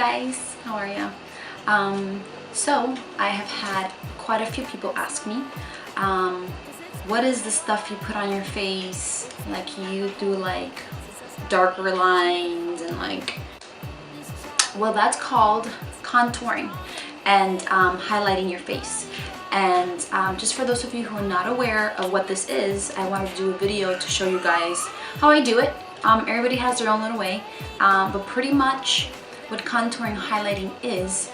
guys, how are you? So I have had quite a few people ask me, what is the stuff you put on your face? Like you do like darker lines and like, well, that's called contouring and highlighting your face. And just for those of you who are not aware of what this is, I wanted to do a video to show you guys how I do it. Everybody has their own little way, but pretty much what contouring highlighting is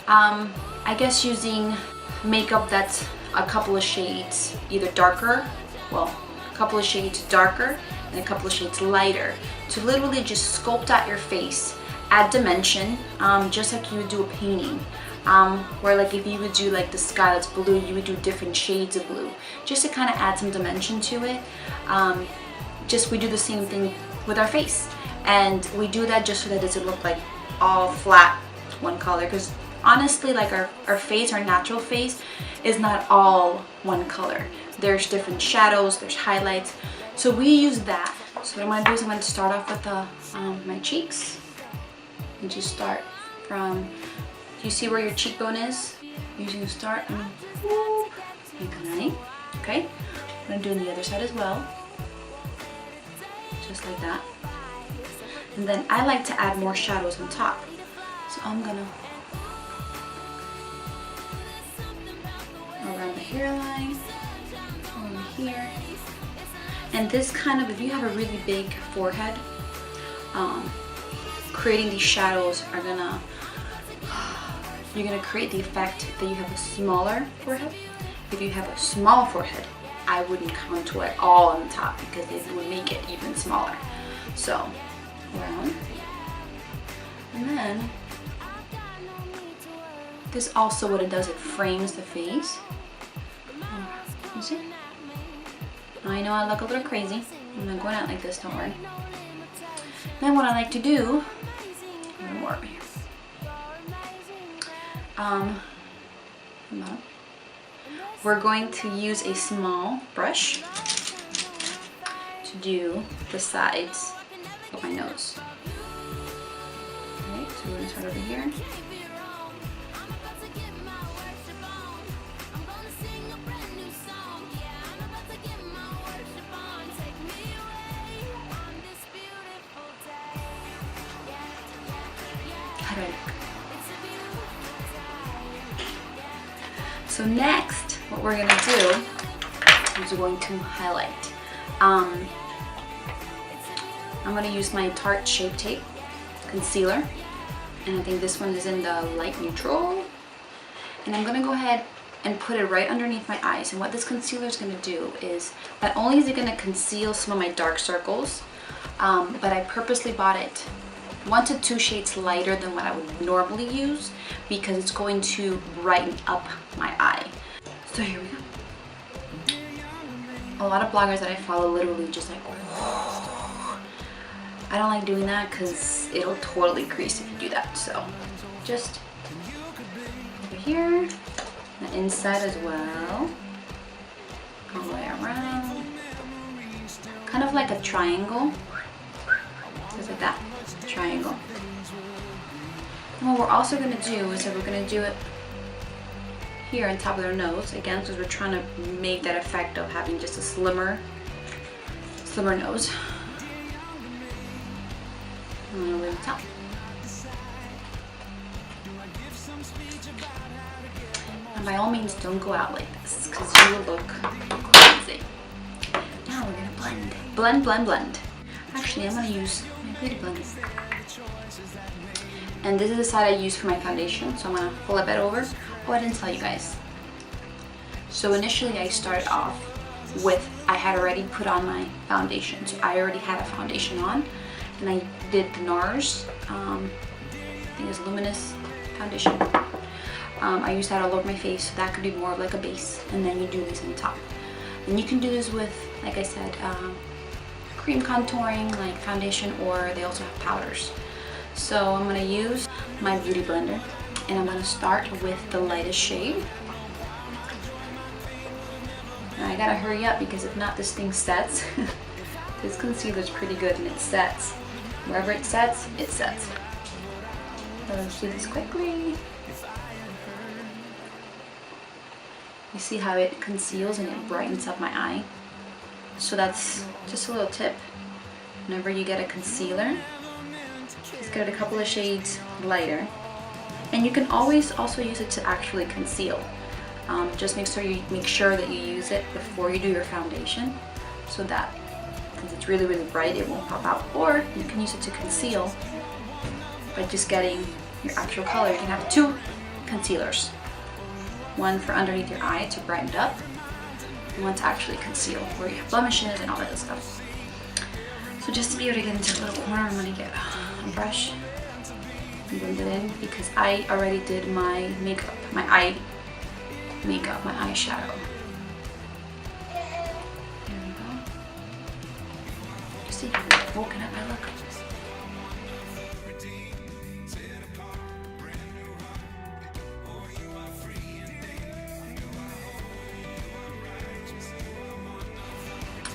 I guess using makeup that's a couple of shades either darker, well, a couple of shades darker and a couple of shades lighter to literally just sculpt out your face, add dimension, just like you would do a painting. Where like if you would do like the sky that's blue, you would do different shades of blue just to kind of add some dimension to it. Just we do the same thing with our face, and we do that just so that it doesn't look like all flat one color, because honestly like our face, our natural face is not all one color. There's different shadows, there's highlights, so we use that. So what I'm going to do is I'm going to start off with my cheeks and just start from, you see where your cheekbone is? You're just going to start and whoop, like, okay? I'm going to do on the other side as well, just like that. And then I like to add more shadows on top, so I'm going to around the hairline, over here. And this kind of, if you have a really big forehead, creating these shadows are gonna, you're gonna create the effect that you have a smaller forehead. If you have a small forehead, I wouldn't contour at all on the top because it would make it even smaller. So, around. And then, this also what it does, it frames the face. You see? I know I look a little crazy. I'm not going out like this, don't worry. Then what I like to do, a little more over here. We're going to use a small brush to do the sides of my nose. Okay, so we're going to start over here. So next, what we're gonna do is we're going to highlight. I'm gonna use my Tarte Shape Tape concealer, and I think this one is in the light neutral. And I'm gonna go ahead and put it right underneath my eyes. And what this concealer is gonna do is, not only is it gonna conceal some of my dark circles, but I purposely bought it 1 to 2 shades lighter than what I would normally use because it's going to brighten up my eye. So here we go. A lot of bloggers that I follow literally just like, oh. I don't like doing that because it'll totally crease if you do that. So just over here, the inside as well, all the way around, kind of like a triangle, just like that. Triangle. And what we're also going to do is that we're going to do it here on top of their nose again, because we're trying to make that effect of having just a slimmer nose. And over the top. And by all means, don't go out like this because you will look crazy. Now we're going to blend. Blend, blend, blend. Actually, I'm going to use my beauty blender. And this is the side I use for my foundation, so I'm going to flip it over. Oh, I didn't tell you guys. So initially I started off with, I had already put on my foundation. So I already had a foundation on, and I did the NARS, I think it's luminous foundation. I used that all over my face, so that could be more of like a base, and then you do this on top. And you can do this with, like I said, cream contouring like foundation, or they also have powders. So I'm going to use my beauty blender, and I'm going to start with the lightest shade. Now I gotta hurry up because if not, this thing sets. This concealer is pretty good and it sets. Wherever it sets, it sets. Let's do this quickly. You see how it conceals and it brightens up my eye? So that's just a little tip. Whenever you get a concealer, just get it a couple of shades lighter. And you can always also use it to actually conceal. Just make sure that you use it before you do your foundation, so that since it's really, really bright, it won't pop out. Or you can use it to conceal by just getting your actual color. You can have 2 concealers. One for underneath your eye to brighten it up, and one to actually conceal where you have blemishes and all that good stuff. So just to be able to get into a little corner, I'm going to get a brush and blend it in, because I already did my makeup, my eye makeup, my eyeshadow. There we go. You see how woken up I look?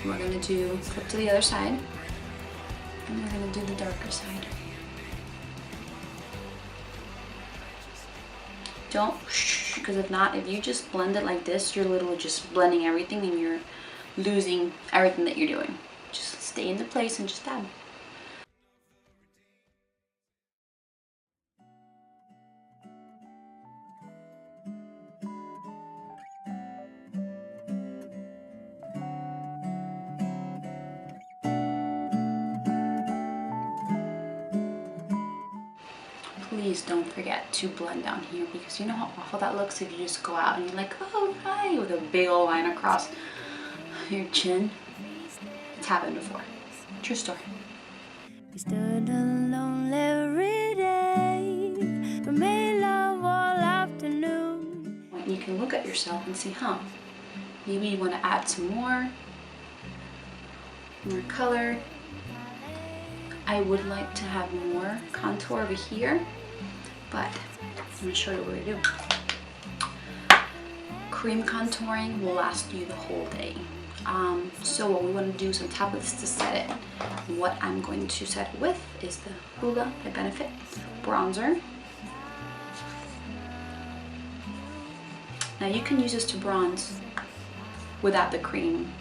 We're going to do flip to the other side, and we're going to do the darker side. Don't, because if not, if you just blend it like this, you're literally just blending everything and you're losing everything that you're doing. Just stay in the place and just dab. Please don't forget to blend down here, because you know how awful that looks if you just go out and you're like, oh hi, with a big old line across your chin. It's happened before. True story. We stood alone every day, we made love all afternoon. You can look at yourself and see, maybe you want to add some more color. I would like to have more contour over here, but I'm going to show you what I do. Cream contouring will last you the whole day. So what we want to do is on top of this to set it. What I'm going to set it with is the Hoola by Benefit bronzer. Now you can use this to bronze without the cream.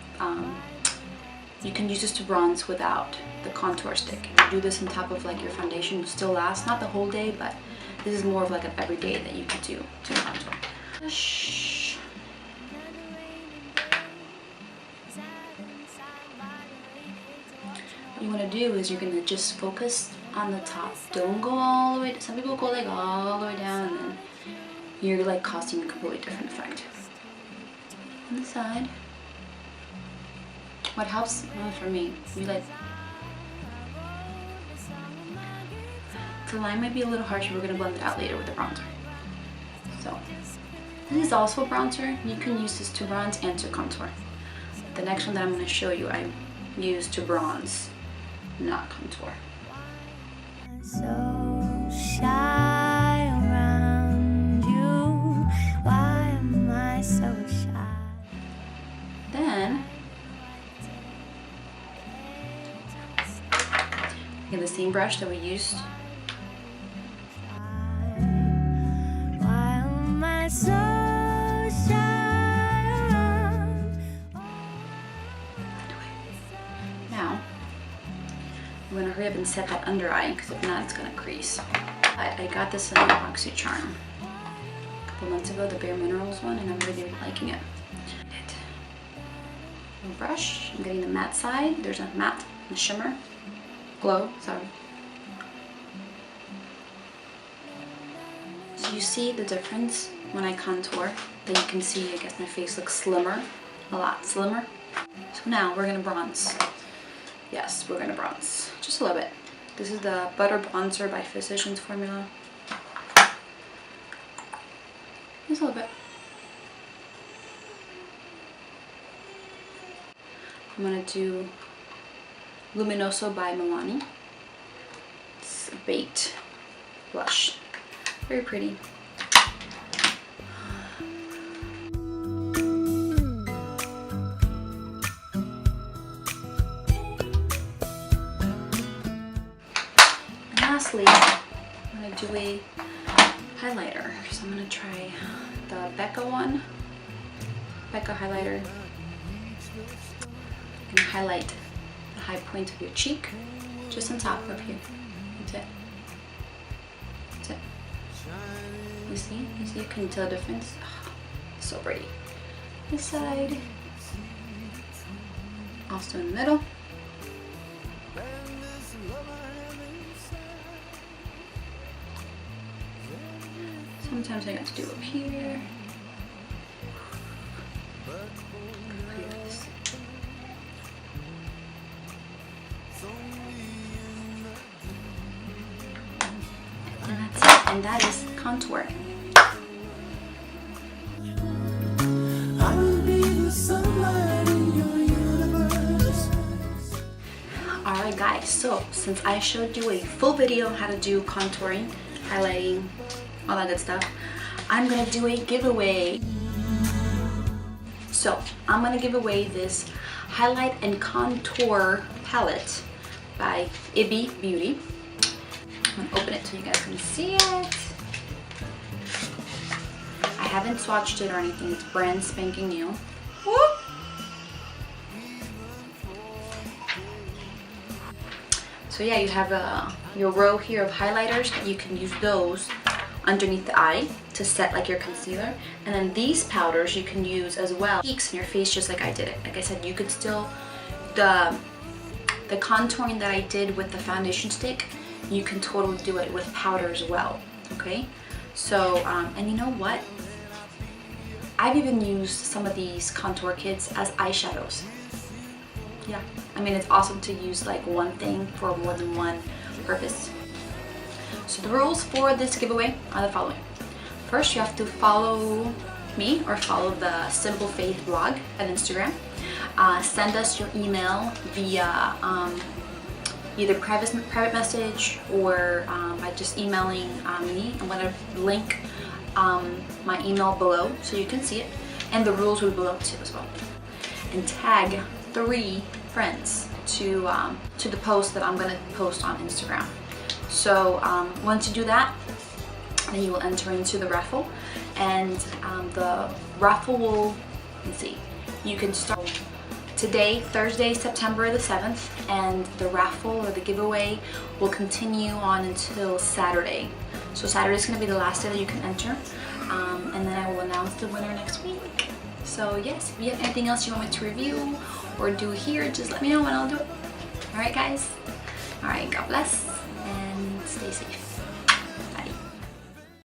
You can use this to bronze without the contour stick. If you do this on top of like your foundation, it will still last, not the whole day, but this is more of like an everyday that you could do to contour. What you want to do is you're going to just focus on the top. Don't go all the way, some people go like all the way down, and then you're like causing a completely different effect. On the side. What helps for me, you like, the line might be a little harsh, we're going to blend it out later with the bronzer. So, this is also a bronzer. You can use this to bronze and to contour. The next one that I'm going to show you, I use to bronze, not contour. So shy around you, why am I so shy? Then, get the same brush that we used. Why am I so shy? Now, I'm gonna hurry up and set that under eye, because if not, it's gonna crease. I got this in the BoxyCharm a couple months ago, the Bare Minerals one, and I'm really liking it. Brush, I'm getting the matte side. There's a matte and a shimmer. Glow, sorry. So you see the difference when I contour? Then you can see, I guess my face looks slimmer, a lot slimmer. So now we're gonna bronze. Yes, we're gonna bronze, just a little bit. This is the Butter Bronzer by Physicians Formula. Just a little bit. I'm gonna do Luminoso by Maybelline. It's a baked blush. Very pretty. And lastly, I'm gonna do a highlighter. So I'm gonna try the Becca one. Becca highlighter. I'm gonna highlight the high point of your cheek, just on top of here. That's it. That's it. You see? You see? Can you tell the difference? Oh, so pretty. This side. Also in the middle. Sometimes I got to do up here. And that's it. And that is contour. Alright guys, so since I showed you a full video on how to do contouring, highlighting, all that good stuff, I'm gonna do a giveaway. So I'm gonna give away this highlight and contour palette by Ibby Beauty. I'm gonna open it so you guys can see it. I haven't swatched it or anything, it's brand spanking new. Whoop. So yeah, you have your row here of highlighters. You can use those underneath the eye to set like your concealer, and then these powders you can use as well peaks in your face, just like I did it. Like I said, you could still the contouring that I did with the foundation stick, you can totally do it with powder as well. Okay, so and you know what, I've even used some of these contour kits as eyeshadows. Yeah, I mean, it's awesome to use like one thing for more than one purpose. So the rules for this giveaway are the following. First, you have to follow me or follow the Simple Faith blog at Instagram. Send us your email via either private message or by just emailing me. I'm going to link my email below so you can see it, and the rules will be below too as well. And tag 3 friends to the post that I'm going to post on Instagram. So once you do that, then you will enter into the raffle, and the raffle will, let's see, you can start today, Thursday, September the 7th, and the raffle or the giveaway will continue on until Saturday. So Saturday is going to be the last day that you can enter, and then I will announce the winner next week. So yes, if you have anything else you want me to review or do here, just let me know and I'll do it. Alright guys, alright, God bless and stay safe.